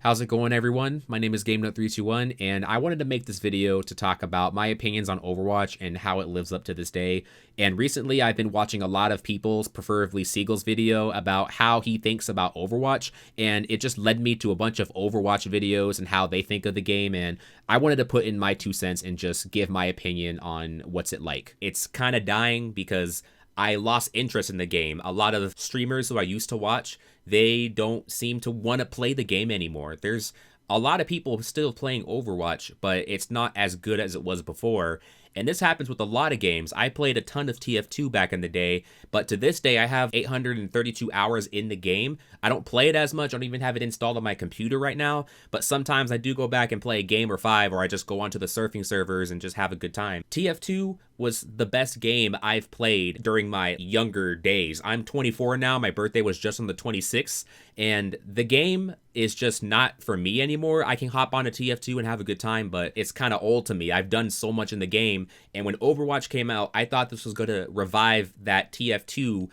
How's it going, everyone? My name is GameNut321, and I wanted to make this video to talk about my opinions on Overwatch and how it lives up to this day. And recently, I've been watching a lot of people's, preferably Siegel's video about how he thinks about Overwatch, and it just led me to a bunch of Overwatch videos and how they think of the game, and I wanted to put in my 2 cents and just give my opinion on what's it like. It's kind of dying because I lost interest in the game. A lot of streamers who I used to watch, they don't seem to want to play the game anymore. There's a lot of people still playing Overwatch, but it's not as good as it was before. And this happens with a lot of games. I played a ton of TF2 back in the day, but to this day I have 832 hours in the game. I don't play it as much. I don't even have it installed on my computer right now, but sometimes I do go back and play a game or five, or I just go onto the surfing servers and just have a good time. TF2 was the best game I've played during my younger days. I'm 24 now. My birthday was just on the 26th, and the game is just not for me anymore. I can hop on a TF2 and have a good time, but it's kind of old to me. I've done so much in the game, and when Overwatch came out, I thought this was going to revive that TF2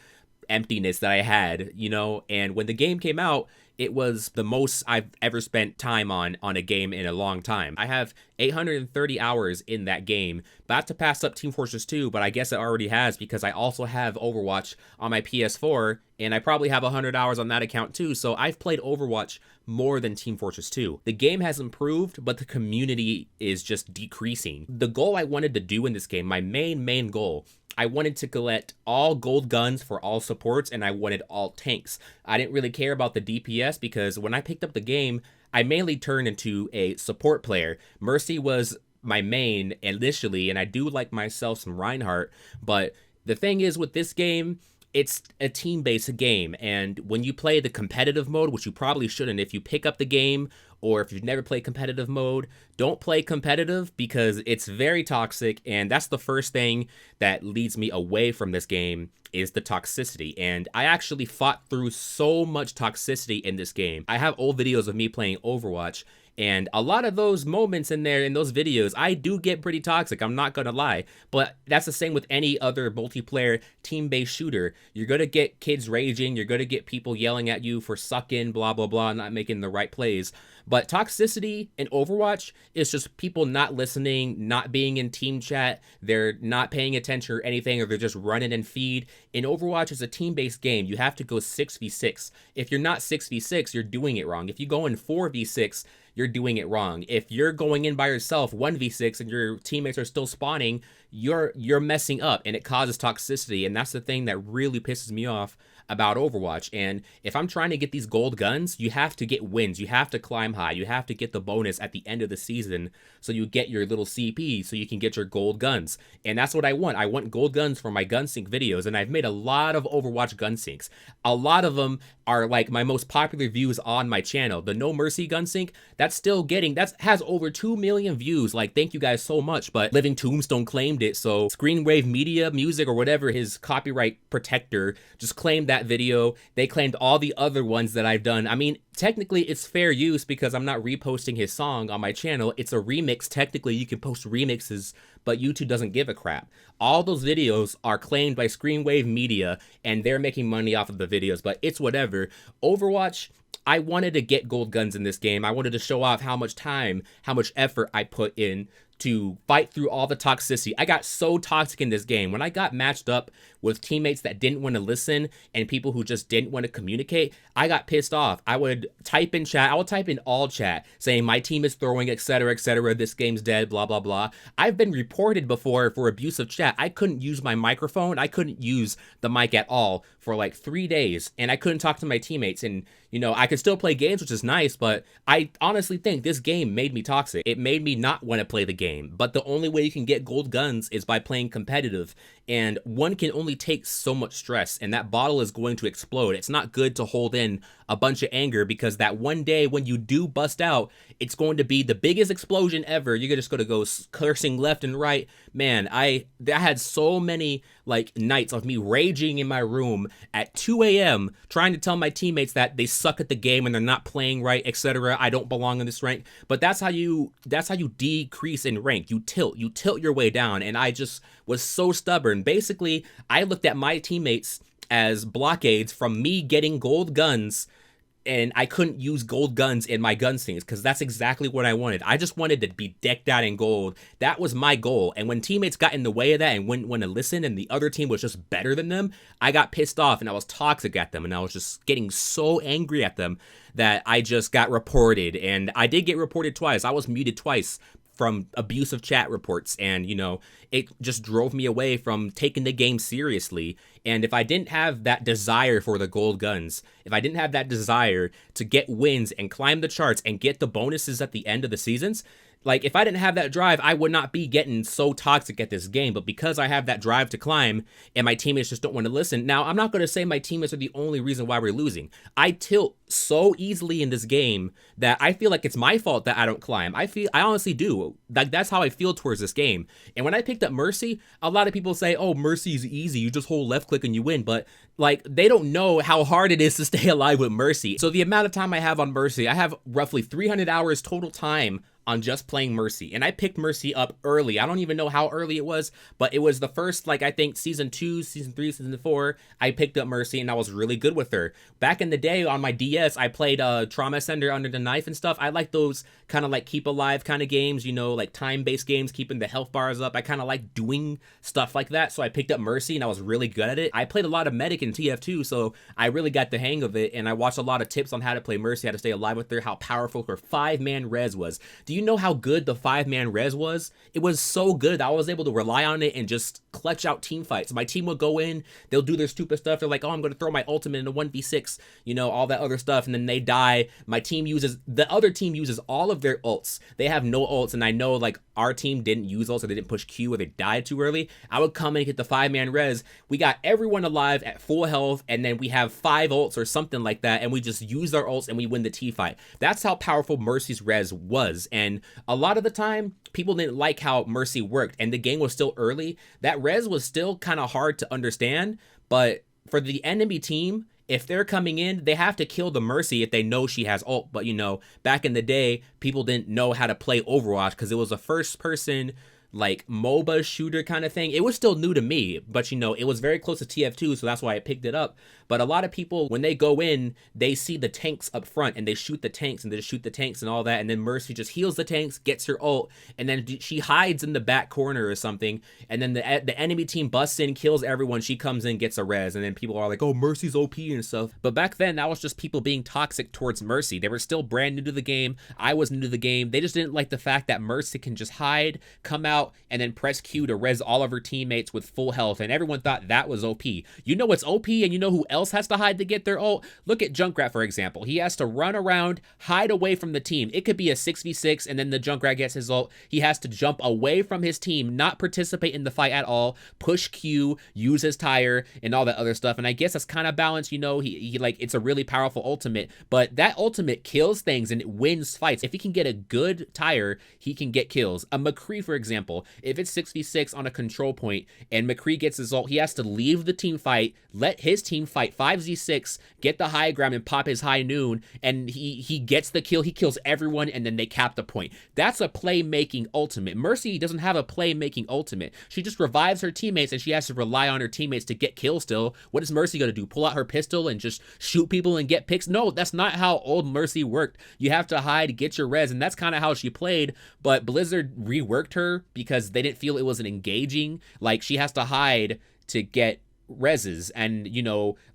emptiness that I had, you know, and when the game came out, it was the most I've ever spent time on a game in a long time. I have 830 hours in that game. About to pass up Team Fortress 2, but I guess it already has because I also have Overwatch on my PS4, and I probably have 100 hours on that account too, so I've played Overwatch more than Team Fortress 2. The game has improved, but the community is just decreasing. The goal I wanted to do in this game, my main goal, I wanted to collect all gold guns for all supports, and I wanted all tanks. I didn't really care about the DPS because when I picked up the game, I mainly turned into a support player. Mercy was my main initially, and I do like myself some Reinhardt, but the thing is with this game, it's a team-based game, and when you play the competitive mode, which you probably shouldn't, if you pick up the game or if you've never played competitive mode, don't play competitive because it's very toxic, and that's the first thing that leads me away from this game is the toxicity. And I actually fought through so much toxicity in this game. I have old videos of me playing Overwatch, and a lot of those moments in there, in those videos, I do get pretty toxic, I'm not gonna lie. But that's the same with any other multiplayer team-based shooter. You're gonna get kids raging, you're gonna get people yelling at you for sucking, blah, blah, blah, not making the right plays. But toxicity in Overwatch is just people not listening, not being in team chat, they're not paying attention or anything, or they're just running and feed. In Overwatch, it's a team-based game. You have to go 6v6. If you're not 6v6, you're doing it wrong. If you go in 4v6, you're doing it wrong. If you're going in by yourself 1v6 and your teammates are still spawning, you're messing up, and it causes toxicity, and that's the thing that really pisses me off about Overwatch. And if I'm trying to get these gold guns, you have to get wins, you have to climb high, you have to get the bonus at the end of the season so you get your little CP so you can get your gold guns. And that's what I want. I want gold guns for my gun sync videos, and I've made a lot of Overwatch gun syncs. A lot of them are like my most popular views on my channel. The No Mercy gun sync, that's has over 2 million views. Like, thank you guys so much. But Living Tombstone claimed it, so Screenwave Media Music or whatever, his copyright protector, just claimed that video. They claimed all the other ones that I've done. I mean, technically it's fair use because I'm not reposting his song on my channel. It's a remix. Technically you can post remixes, but YouTube doesn't give a crap. All those videos are claimed by Screenwave Media, and they're making money off of the videos, but it's whatever. Overwatch, I wanted to get gold guns in this game. I wanted to show off how much time, how much effort I put in to fight through all the toxicity. I got so toxic in this game. When I got matched up with teammates that didn't want to listen and people who just didn't want to communicate, I got pissed off. I would type in chat, I would type in all chat saying my team is throwing, etc., this game's dead, blah, blah, blah. I've been reported before for abusive chat. I couldn't use my microphone. I couldn't use the mic at all for like 3 days, and I couldn't talk to my teammates. And, you know, I could still play games, which is nice, but I honestly think this game made me toxic. It made me not want to play the game. But the only way you can get gold guns is by playing competitive, and one can only take so much stress, and that bottle is going to explode. It's not good to hold in a bunch of anger because that one day when you do bust out, it's going to be the biggest explosion ever. You're just going to go cursing left and right. Man, I had so many like nights of me raging in my room at 2 a.m. trying to tell my teammates that they suck at the game and they're not playing right, etc. I don't belong in this rank. But that's how you decrease in rank. You tilt your way down, and I just was so stubborn. Basically, I looked at my teammates as blockades from me getting gold guns and I couldn't use gold guns in my gunslings because that's exactly what I wanted. I just wanted to be decked out in gold. That was my goal. And when teammates got in the way of that and wouldn't want to listen and the other team was just better than them, I got pissed off and I was toxic at them and I was just getting so angry at them that I just got reported. And I did get reported twice. I was muted twice from abusive chat reports, and it just drove me away from taking the game seriously. And if I didn't have that desire for the gold guns, if I didn't have that desire to get wins and climb the charts and get the bonuses at the end of the seasons, like, if I didn't have that drive, I would not be getting so toxic at this game. But because I have that drive to climb and my teammates just don't want to listen. Now, I'm not going to say my teammates are the only reason why we're losing. I tilt so easily in this game that I feel like it's my fault that I don't climb. I honestly do. Like, that's how I feel towards this game. And when I picked up Mercy, a lot of people say, oh, Mercy is easy. You just hold left click and you win. But like, they don't know how hard it is to stay alive with Mercy. So the amount of time I have on Mercy, I have roughly 300 hours total time on just playing Mercy. And I picked Mercy up early. I don't even know how early it was, but it was the first, like, I think season 2, season 3, season 4, I picked up Mercy and I was really good with her. Back in the day on my DS, I played Trauma Sender Under the Knife and stuff. I like those kind of like keep alive kind of games, like time-based games, keeping the health bars up. I kind of like doing stuff like that. So I picked up Mercy and I was really good at it. I played a lot of Medic in TF2, so I really got the hang of it. And I watched a lot of tips on how to play Mercy, how to stay alive with her, how powerful her 5-man res was. Do you know how good the 5-man res was? It was so good that I was able to rely on it and just clutch out team fights. My team would go in, they'll do their stupid stuff. They're like, oh, I'm going to throw my ultimate in a 1v6, all that other stuff. And then they die. The other team uses all of their ults. They have no ults. And I know, like, our team didn't use ults or they didn't push Q or they died too early. I would come and get the 5-man res. We got everyone alive at full health. And then we have 5 ults or something like that. And we just use our ults and we win the T fight. That's how powerful Mercy's res was. And a lot of the time, people didn't like how Mercy worked, and the game was still early. That res was still kind of hard to understand, but for the enemy team, if they're coming in, they have to kill the Mercy if they know she has ult. But, back in the day, people didn't know how to play Overwatch because it was a first-person, like, MOBA shooter kind of thing. It was still new to me, but it was very close to TF2, so that's why I picked it up. But a lot of people, when they go in, they see the tanks up front and they shoot the tanks and they just shoot the tanks and all that, and then Mercy just heals the tanks, gets her ult, and then she hides in the back corner or something, and then the enemy team busts in, kills everyone, she comes in, gets a res, and then people are like, oh, Mercy's OP and stuff. But back then, that was just people being toxic towards Mercy. They were still brand new to the game. I was new to the game. They just didn't like the fact that Mercy can just hide, come out, and then press Q to res all of her teammates with full health, and everyone thought that was OP. You know what's OP, and you know who else has to hide to get their ult? Look at Junkrat, for example. He has to run around, hide away from the team. It could be a 6v6, and then the Junkrat gets his ult. He has to jump away from his team, not participate in the fight at all, push Q, use his tire, and all that other stuff. And I guess that's kind of balanced, he like, it's a really powerful ultimate, but that ultimate kills things and it wins fights. If he can get a good tire, he can get kills. A McCree, for example, if it's 6v6 on a control point and McCree gets his ult, he has to leave the team fight, let his team fight 5v6, get the high ground and pop his high noon, and he gets the kill, he kills everyone, and then they cap the point. That's a playmaking ultimate. Mercy doesn't have a playmaking ultimate. She just revives her teammates and she has to rely on her teammates to get kills still. What is Mercy going to do? Pull out her pistol and just shoot people and get picks? No, that's not how old Mercy worked. You have to hide, get your res, and that's kind of how she played, but Blizzard reworked her because they didn't feel it was an engaging. Like, she has to hide to get reses, and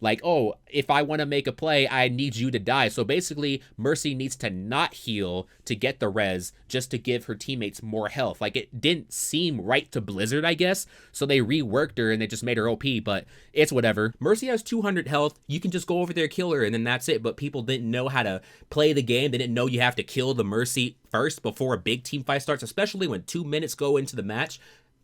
like, oh, if I want to make a play, I need you to die. So basically, Mercy needs to not heal to get the res just to give her teammates more health. Like, it didn't seem right to Blizzard, I guess, so they reworked her and they just made her OP, but it's whatever. Mercy has 200 health. You can just go over there, kill her, and then that's it. But people didn't know how to play the game. They didn't know you have to kill the Mercy first before a big team fight starts, especially when 2 minutes go into the match.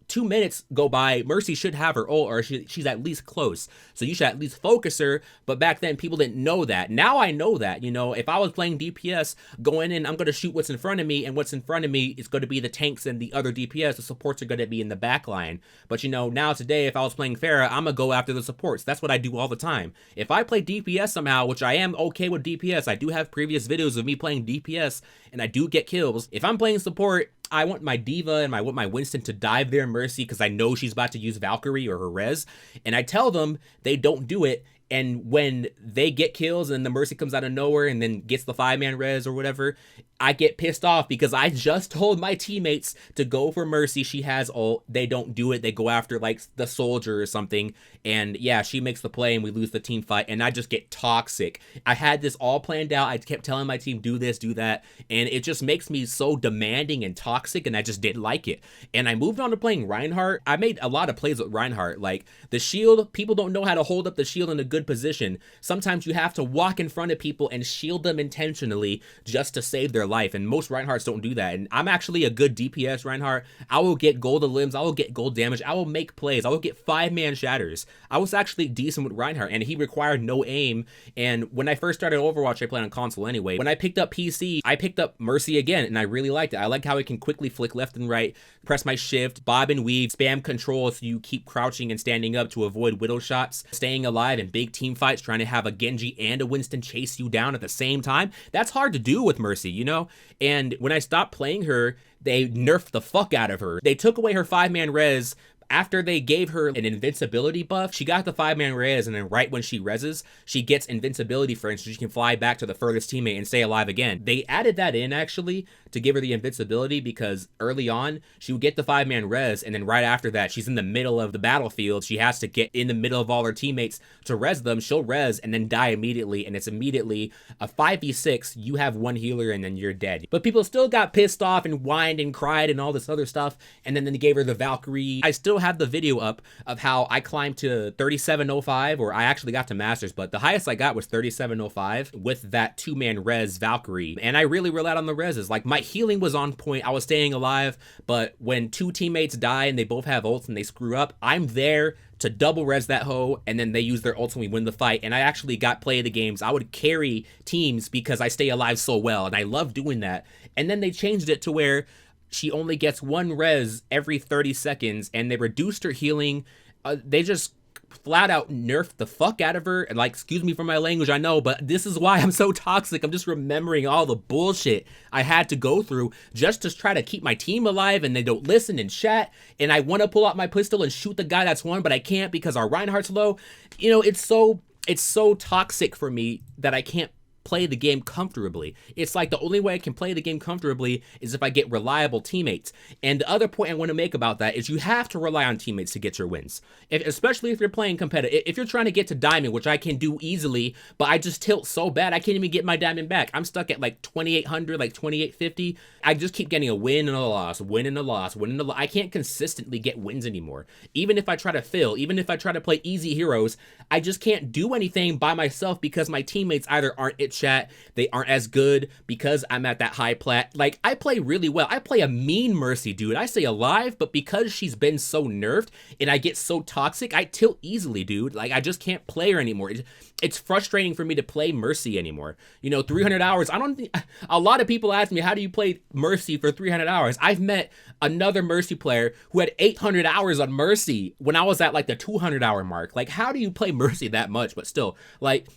2 minutes go by, Mercy should have her ult, or she's at least close. So you should at least focus her, but back then people didn't know that. Now I know that, if I was playing DPS, going in, I'm going to shoot what's in front of me, and what's in front of me is going to be the tanks and the other DPS. The supports are going to be in the back line. But now today, if I was playing Pharah, I'm going to go after the supports. That's what I do all the time. If I play DPS somehow, which I am okay with DPS, I do have previous videos of me playing DPS, and I do get kills. If I'm playing support, I want my Diva and I want my Winston to dive their Mercy because I know she's about to use Valkyrie or her res, and I tell them they don't do it, And when they get kills and the Mercy comes out of nowhere and then gets the 5-man res or whatever, I get pissed off because I just told my teammates to go for Mercy. She has ult. They don't do it. They go after like the soldier or something. And yeah, she makes the play and we lose the team fight. And I just get toxic. I had this all planned out. I kept telling my team, do this, do that. And it just makes me so demanding and toxic. And I just didn't like it. And I moved on to playing Reinhardt. I made a lot of plays with Reinhardt. Like the shield, people don't know how to hold up the shield in a good position. Sometimes you have to walk in front of people and shield them intentionally just to save their life, and most Reinhardts don't do that. And I'm actually a good DPS Reinhardt. I will get golden limbs, I will get gold damage, I will make plays, I will get 5-man shatters. I was actually decent with Reinhardt, and he required no aim. And when I first started Overwatch, I played on console anyway. When I picked up PC, I picked up Mercy again, and I really liked it. I like how it can quickly flick left and right, press my shift, bob and weave, spam control so you keep crouching and standing up to avoid widow shots, staying alive in big team fights, trying to have a Genji and a Winston chase you down at the same time. That's hard to do with Mercy, you know? And when I stopped playing her, they nerfed the fuck out of her. They took away her 5-man res. After they gave her an invincibility buff, she got the 5-man res, and then right when she reses, she gets invincibility, for instance, she can fly back to the furthest teammate and stay alive again. They added that in, actually, to give her the invincibility, because early on, she would get the 5-man res, and then right after that, she's in the middle of the battlefield. She has to get in the middle of all her teammates to res them. She'll res and then die immediately, and it's immediately a 5v6. You have one healer, and then you're dead. But people still got pissed off and whined and cried and all this other stuff, and then they gave her the Valkyrie. I still have the video up of how I climbed to 3705, or I actually got to Masters, but the highest I got was 3705 with that 2-man res Valkyrie. And I really relied on the reses. Like, my healing was on point, I was staying alive, but when 2 teammates die and they both have ults and they screw up, I'm there to double res that hoe, and then they use their ults and we win the fight. And I actually got play of the games. I would carry teams because I stay alive so well, and I love doing that. And then they changed it to where she only gets 1 res every 30 seconds, and they reduced her healing. They just flat out nerfed the fuck out of her. And like, excuse me for my language, I know, but this is why I'm so toxic. I'm just remembering all the bullshit I had to go through just to try to keep my team alive, and they don't listen and chat. And I want to pull out my pistol and shoot the guy that's won, but I can't because our Reinhardt's low. You know, it's so toxic for me that I can't play the game comfortably. It's like the only way I can play the game comfortably is if I get reliable teammates. And the other point I want to make about that is you have to rely on teammates to get your wins. Especially if you're playing competitive. If you're trying to get to diamond, which I can do easily, but I just tilt so bad I can't even get my diamond back. I'm stuck at like 2800, like 2850. I just keep getting a win and a loss, win and a loss, win and a loss. I can't consistently get wins anymore. Even if I try to fill, even if I try to play easy heroes, I just can't do anything by myself because my teammates either aren't it chat, they aren't as good because I'm at that high plat. Like, I play really well. I play a mean Mercy, dude. I stay alive, but because she's been so nerfed and I get so toxic, I tilt easily, dude. Like, I just can't play her anymore. It's frustrating for me to play Mercy anymore. You know, 300 hours. I don't think a lot of people ask me, how do you play Mercy for 300 hours? I've met another Mercy player who had 800 hours on Mercy when I was at like the 200 hour mark. Like, how do you play Mercy that much? But still, like,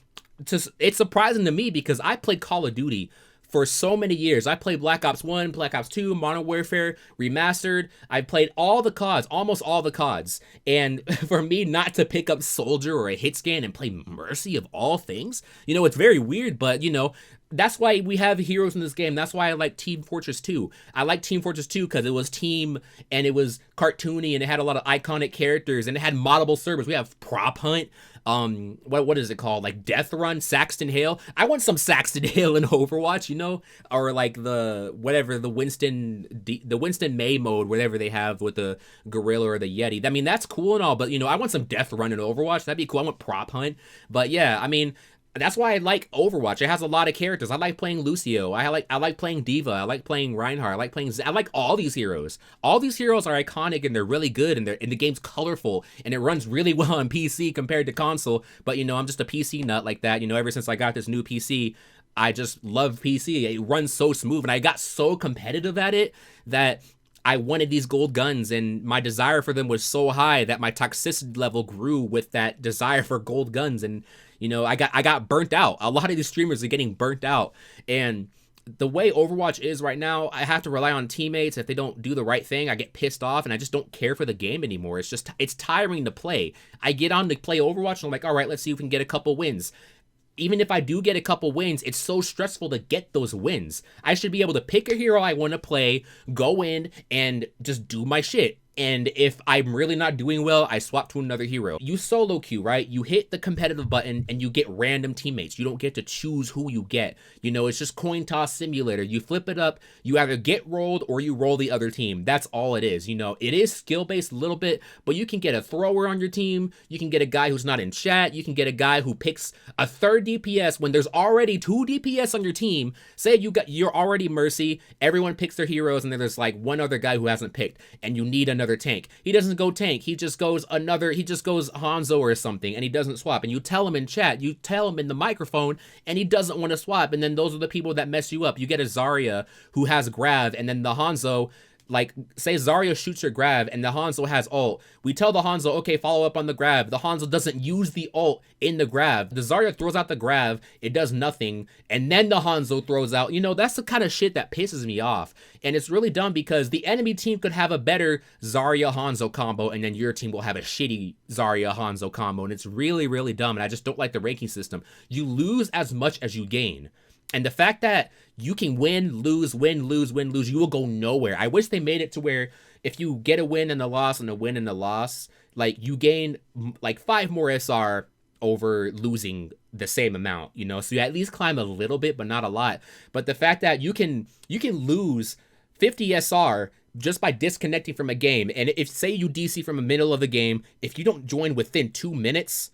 it's surprising to me because I played Call of Duty for so many years. I played Black Ops 1, Black Ops 2, Modern Warfare, Remastered. I played all the CODs, almost all the CODs. And for me not to pick up Soldier or a hit scan and play Mercy of all things, you know, it's very weird, but you know, that's why we have heroes in this game. That's why I like Team Fortress 2. I like Team Fortress 2 because it was team and it was cartoony and it had a lot of iconic characters and it had moddable servers. We have Prop Hunt. What is it called? Like Death Run, Saxton Hale. I want some Saxton Hale in Overwatch, you know, or like the Winston May mode, whatever they have with the gorilla or the Yeti. I mean, that's cool and all, but you know, I want some Death Run in Overwatch. That'd be cool. I want Prop Hunt, but yeah, I mean, that's why I like Overwatch. It has a lot of characters. I like playing Lucio. I like playing Diva. I like playing Reinhardt. I like all these heroes. All these heroes are iconic and they're really good and the game's colorful and it runs really well on PC compared to console. But you know, I'm just a PC nut like that. You know, ever since I got this new PC, I just love PC. It runs so smooth and I got so competitive at it that I wanted these gold guns and my desire for them was so high that my toxicity level grew with that desire for gold guns. And you know, I got burnt out. A lot of these streamers are getting burnt out. And the way Overwatch is right now, I have to rely on teammates. If they don't do the right thing, I get pissed off and I just don't care for the game anymore. It's tiring to play. I get on to play Overwatch and I'm like, all right, let's see if we can get a couple wins. Even if I do get a couple wins, it's so stressful to get those wins. I should be able to pick a hero I want to play, go in, and just do my shit. And if I'm really not doing well, I swap to another hero. You solo queue, right? You hit the competitive button and you get random teammates. You don't get to choose who you get. You know, it's just coin toss simulator. You flip it up, you either get rolled or you roll the other team. That's all it is. You know, it is skill-based a little bit, but you can get a thrower on your team. You can get a guy who's not in chat. You can get a guy who picks a third DPS when there's already 2 DPS on your team. Say you're already Mercy, everyone picks their heroes, and then there's like one other guy who hasn't picked, and you need another tank. He doesn't go tank, he just goes Hanzo or something, and he doesn't swap. And you tell him in chat, you tell him in the microphone, and he doesn't want to swap. And then those are the people that mess you up. You get a Zarya who has Grav, and then the Hanzo, like, say Zarya shoots her Grav and the Hanzo has ult. We tell the Hanzo, okay, follow up on the Grav. The Hanzo doesn't use the ult in the Grav. The Zarya throws out the Grav, it does nothing, and then the Hanzo throws out. You know, that's the kind of shit that pisses me off. And it's really dumb because the enemy team could have a better Zarya Hanzo combo, and then your team will have a shitty Zarya Hanzo combo. And it's really, really dumb, and I just don't like the ranking system. You lose as much as you gain. And the fact that you can win, lose, win, lose, win, lose, you will go nowhere. I wish they made it to where if you get a win and a loss and a win and a loss, like you gain like 5 more SR over losing the same amount, you know? So you at least climb a little bit, but not a lot. But the fact that you can lose 50 SR just by disconnecting from a game. And if, say you DC from the middle of the game, if you don't join within 2 minutes,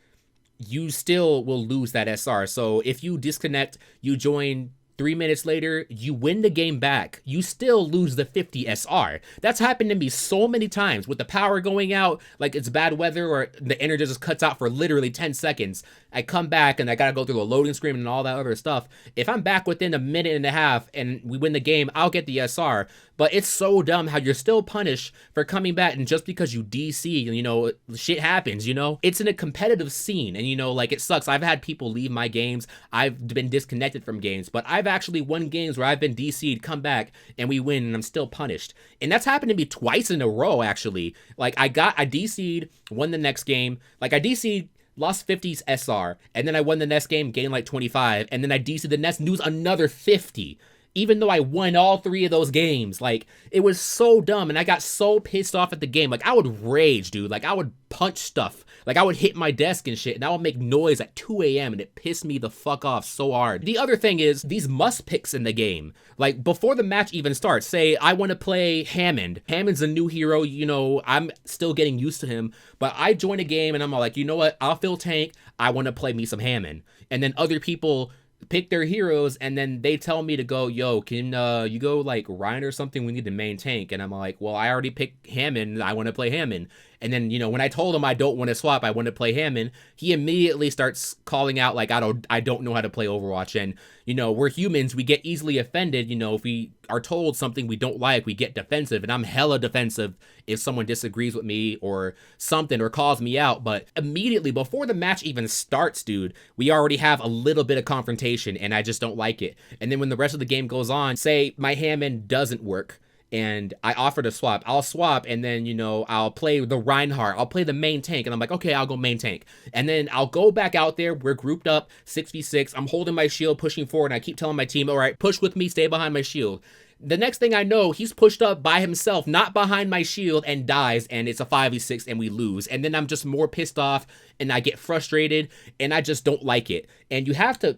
you still will lose that SR. So if you disconnect, you join 3 minutes later, you win the game back, you still lose the 50 SR. That's happened to me so many times with the power going out, like it's bad weather or the internet just cuts out for literally 10 seconds. I come back and I gotta go through the loading screen and all that other stuff. If I'm back within a minute and a half and we win the game, I'll get the SR. But it's so dumb how you're still punished for coming back, and just because you DC, you know, shit happens, you know? It's in a competitive scene, and you know, like, it sucks. I've had people leave my games, I've been disconnected from games, but I've actually won games where I've been DC'd, come back, and we win, and I'm still punished. And that's happened to me twice in a row, actually. Like, I DC'd, won the next game, like, I DC'd, lost 50's SR, and then I won the next game, gained like 25, and then I DC'd the next, lose another 50. Even though I won all 3 of those games. Like, it was so dumb, and I got so pissed off at the game. Like, I would rage, dude. Like, I would punch stuff. Like, I would hit my desk and shit, and I would make noise at 2 a.m., and it pissed me the fuck off so hard. The other thing is, these must picks in the game. Like, before the match even starts, say, I want to play Hammond. Hammond's a new hero, you know, I'm still getting used to him, but I join a game, and I'm like, you know what, I'll fill tank, I want to play me some Hammond. And then other people pick their heroes, and then they tell me to go, yo, can you go like Ryan or something, we need the main tank. And I'm like, well, I already picked Hammond, I want to play Hammond. And then, you know, when I told him I don't want to swap, I want to play Hammond, he immediately starts calling out like, I don't know how to play Overwatch. And, you know, we're humans, we get easily offended. You know, if we are told something we don't like, we get defensive, and I'm hella defensive if someone disagrees with me or something or calls me out. But immediately before the match even starts, dude, we already have a little bit of confrontation, and I just don't like it. And then when the rest of the game goes on, say my Hammond doesn't work, and I offer to swap, I'll swap, and then, you know, I'll play the Reinhardt, I'll play the main tank, and I'm like, okay, I'll go main tank. And then I'll go back out there, we're grouped up, 6v6, I'm holding my shield, pushing forward, and I keep telling my team, all right, push with me, stay behind my shield. The next thing I know, he's pushed up by himself, not behind my shield, and dies, and it's a 5v6, and we lose. And then I'm just more pissed off, and I get frustrated, and I just don't like it. And you have to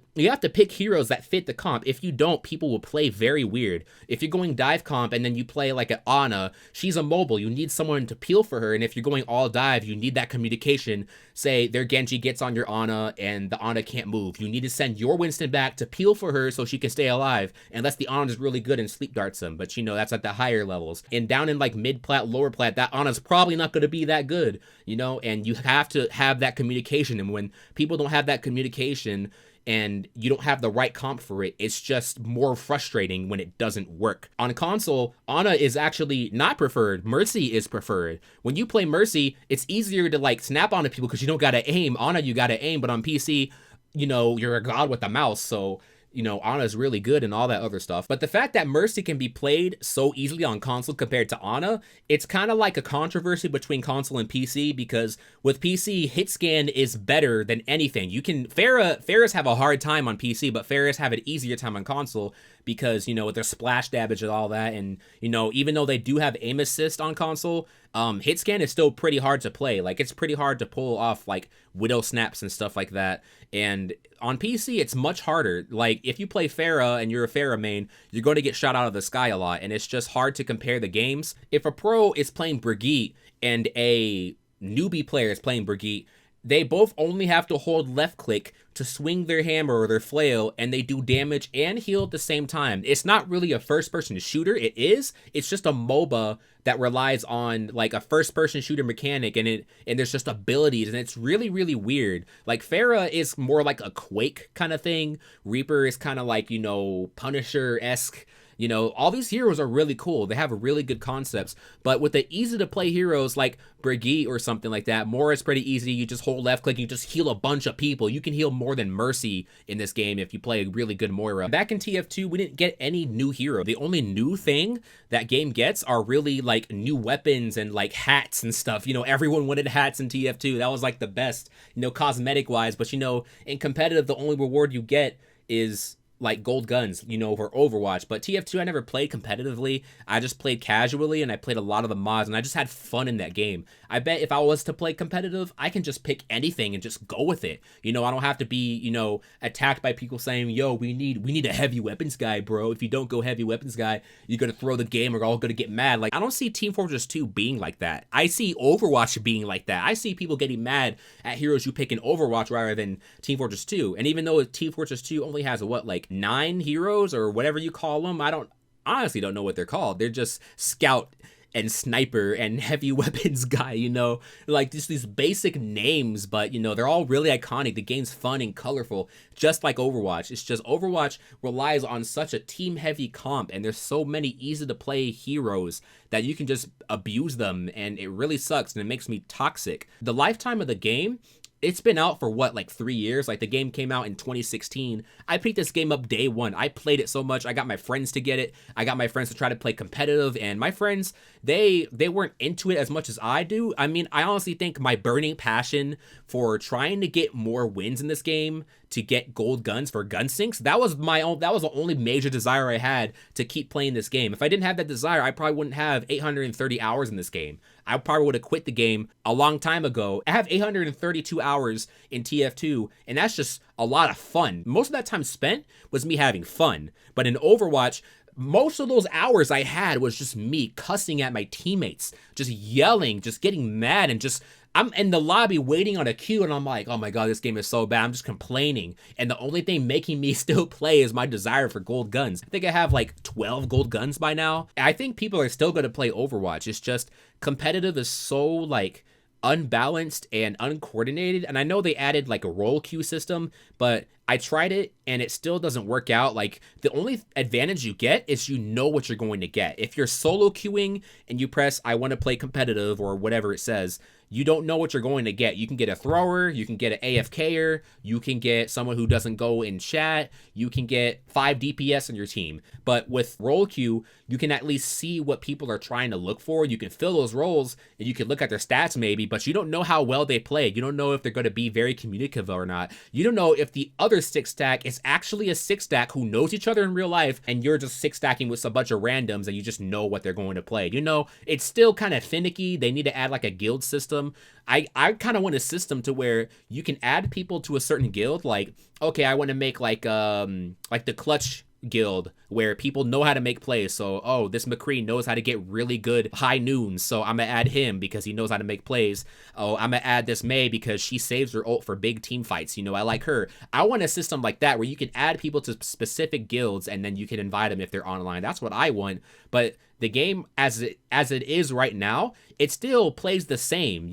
pick heroes that fit the comp. If you don't, people will play very weird. If you're going dive comp, and then you play like an Ana, she's a mobile, you need someone to peel for her, and if you're going all dive, you need that communication. Say their Genji gets on your Ana, and the Ana can't move. You need to send your Winston back to peel for her so she can stay alive, unless the Ana is really good and sleep darts them. But you know, that's at the higher levels. And down in like mid-plat, lower plat, that Ana's probably not going to be that good, you know, and you have to have that communication. And when people don't have that communication and you don't have the right comp for it, it's just more frustrating when it doesn't work. On console, Ana is actually not preferred. Mercy is preferred. When you play Mercy, it's easier to like snap onto people because you don't gotta aim. Ana, you gotta aim, but on PC, you know, you're a god with a mouse, so Ana's really good and all that other stuff. But the fact that Mercy can be played so easily on console compared to Ana, it's kind of like a controversy between console and PC, because with PC, hit scan is better than anything. Pharahs have a hard time on PC, but Pharahs have an easier time on console because, with their splash damage and all that. And, even though they do have aim assist on console, hit scan is still pretty hard to play. Like, it's pretty hard to pull off, like, widow snaps and stuff like that. And on PC, it's much harder. Like, if you play Pharah and you're a Pharah main, you're going to get shot out of the sky a lot, and it's just hard to compare the games. If a pro is playing Brigitte and a newbie player is playing Brigitte, they both only have to hold left click to swing their hammer or their flail, and they do damage and heal at the same time. It's not really a first-person shooter. It is. It's just a MOBA that relies on like a first-person shooter mechanic, and there's just abilities, and it's really, really weird. Like, Pharah is more like a Quake kind of thing. Reaper is kind of like, Punisher-esque. All these heroes are really cool. They have really good concepts. But with the easy-to-play heroes like Brigitte or something like that, Moira is pretty easy. You just hold left-click, you just heal a bunch of people. You can heal more than Mercy in this game if you play a really good Moira. Back in TF2, we didn't get any new hero. The only new thing that game gets are really, like, new weapons and, like, hats and stuff. Everyone wanted hats in TF2. That was, like, the best, cosmetic-wise. But, in competitive, the only reward you get is like gold guns, for Overwatch. But TF2 I never played competitively. I just played casually, and I played a lot of the mods, and I just had fun in that game. I bet if I was to play competitive, I can just pick anything and just go with it. I don't have to be, attacked by people saying, yo, we need a heavy weapons guy, bro. If you don't go heavy weapons guy, you're gonna throw the game, we're all gonna get mad. Like, I don't see Team Fortress 2 being like that. I see Overwatch being like that. I see people getting mad at heroes you pick in Overwatch rather than Team Fortress 2. And even though Team Fortress 2 only has like 9 heroes or whatever you call them, I honestly don't know what they're called. They're just scout and sniper and heavy weapons guy, like just these basic names, but they're all really iconic. The game's fun and colorful, just like Overwatch. It's just Overwatch relies on such a team heavy comp, and there's so many easy to play heroes that you can just abuse them, and it really sucks, and it makes me toxic. The lifetime of the game, it's been out for like 3 years. Like, the game came out in 2016. I picked this game up day one. I played it so much. I got my friends to get it. I got my friends to try to play competitive, and my friends, they weren't into it as much as I do. I mean, I honestly think my burning passion for trying to get more wins in this game, to get gold guns for gun sinks, that was the only major desire I had to keep playing this game. If I didn't have that desire, I probably wouldn't have 830 hours in this game. I probably would have quit the game a long time ago. I have 832 hours in TF2, and that's just a lot of fun. Most of that time spent was me having fun. But in Overwatch, most of those hours I had was just me cussing at my teammates, just yelling, just getting mad, and I'm in the lobby waiting on a queue, and I'm like, oh my god, this game is so bad. I'm just complaining. And the only thing making me still play is my desire for gold guns. I think I have like 12 gold guns by now. I think people are still going to play Overwatch. It's just competitive is so like unbalanced and uncoordinated. And I know they added like a role queue system, but I tried it and it still doesn't work out. Like, the only advantage you get is what you're going to get. If you're solo queuing and you press I want to play competitive or whatever it says, you don't know what you're going to get. You can get a thrower, you can get an AFKer, you can get someone who doesn't go in chat, you can get 5 DPS on your team. But with role queue, you can at least see what people are trying to look for. You can fill those roles, and you can look at their stats maybe, but you don't know how well they play. You don't know if they're going to be very communicative or not. You don't know if the other 6-stack is actually a 6-stack who knows each other in real life, and you're just 6-stacking with a bunch of randoms, and you just know what they're going to play. It's still kind of finicky. They need to add like a guild system. I kind of want a system to where you can add people to a certain guild. Like, okay, I want to make like the clutch guild where people know how to make plays. So, oh, this McCree knows how to get really good high noons, so I'm gonna add him because he knows how to make plays. Oh, I'm gonna add this May because she saves her ult for big team fights. I like her. I want a system like that where you can add people to specific guilds, and then you can invite them if they're online. That's what I want. But the game as it is right now, it still plays the same.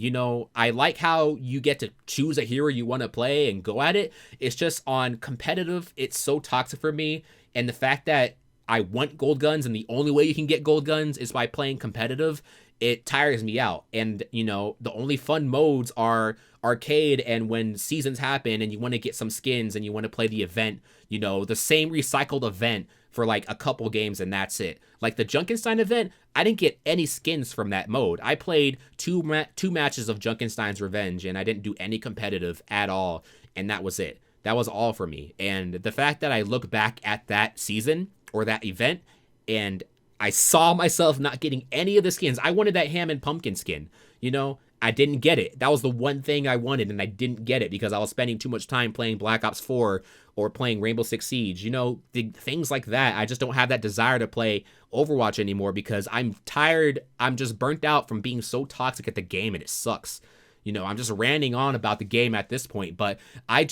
I like how you get to choose a hero you want to play and go at it. It's just on competitive, it's so toxic for me. And the fact that I want gold guns, and the only way you can get gold guns is by playing competitive, it tires me out. And, you know, the only fun modes are arcade and when seasons happen and you want to get some skins and you want to play the event, you know, the same recycled event for like a couple games and that's it. Like the Junkenstein event, I didn't get any skins from that mode. I played two matches of Junkenstein's Revenge and I didn't do any competitive at all, and that was it. That was all for me. And the fact that I look back at that season or that event and I saw myself not getting any of the skins. I wanted that ham and pumpkin skin, you know? I didn't get it. That was the one thing I wanted, and I didn't get it because I was spending too much time playing Black Ops 4 or playing Rainbow Six Siege. You know, things like that. I just don't have that desire to play Overwatch anymore because I'm tired. I'm just burnt out from being so toxic at the game, and it sucks. You know, I'm just ranting on about the game at this point, but I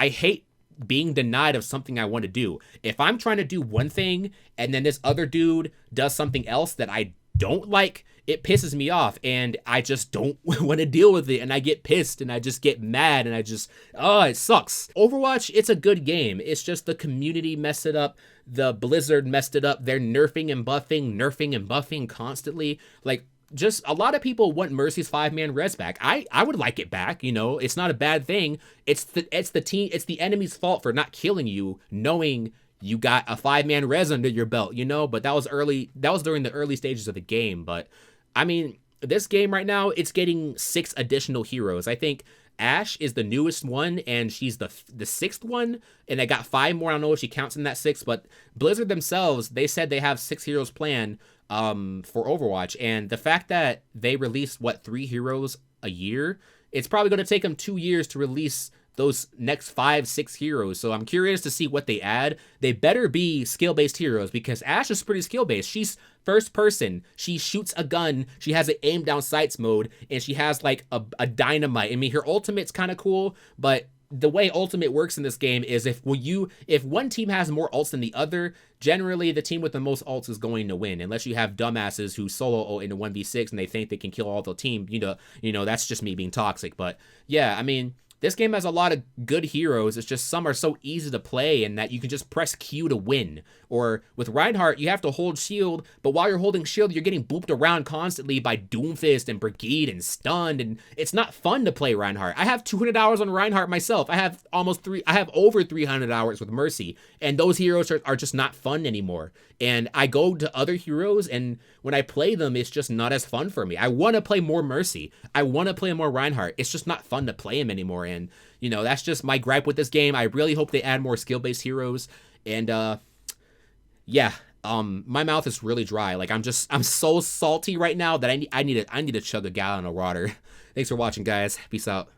hate being denied of something I want to do. If I'm trying to do one thing and then this other dude does something else that I don't like, it pisses me off and I just don't want to deal with it, and I get pissed and I just get mad and it sucks. Overwatch, it's a good game. It's just the community messed it up. The Blizzard messed it up. They're nerfing and buffing constantly. Like, just a lot of people want Mercy's 5-man res back. I would like it back, you know. It's not a bad thing. It's the enemy's fault for not killing you, knowing you got a 5-man res under your belt, you know. But that was during the early stages of the game. But I mean, this game right now, it's getting 6 additional heroes. I think Ashe is the newest one, and she's the 6th one, and they got 5 more. I don't know if she counts in that 6, but Blizzard themselves, they said they have 6 heroes planned for Overwatch, and the fact that they release 3 heroes a year, it's probably going to take them 2 years to release those next 5-6 heroes. So I'm curious to see what they add. They better be skill-based heroes because Ashe is pretty skill-based. She's first person. She shoots a gun. She has an aim down sights mode, and she has like a dynamite. I mean, her ultimate's kind of cool, but the way ultimate works in this game is if one team has more ults than the other, generally the team with the most ults is going to win, unless you have dumbasses who solo ult into 1v6 and they think they can kill all the team. You know, that's just me being toxic. But yeah, I mean, this game has a lot of good heroes. It's just some are so easy to play and that you can just press Q to win. Or with Reinhardt, you have to hold shield, but while you're holding shield, you're getting booped around constantly by Doomfist and Brigitte and Stunned, and it's not fun to play Reinhardt. I have 200 hours on Reinhardt myself. I have over 300 hours with Mercy, and those heroes are just not fun anymore. And I go to other heroes, and when I play them, it's just not as fun for me. I want to play more Mercy. I want to play more Reinhardt. It's just not fun to play him anymore, and, you know, that's just my gripe with this game. I really hope they add more skill-based heroes, and, yeah, my mouth is really dry. Like, I'm so salty right now that I need to chug a gallon of water. Thanks for watching, guys. Peace out.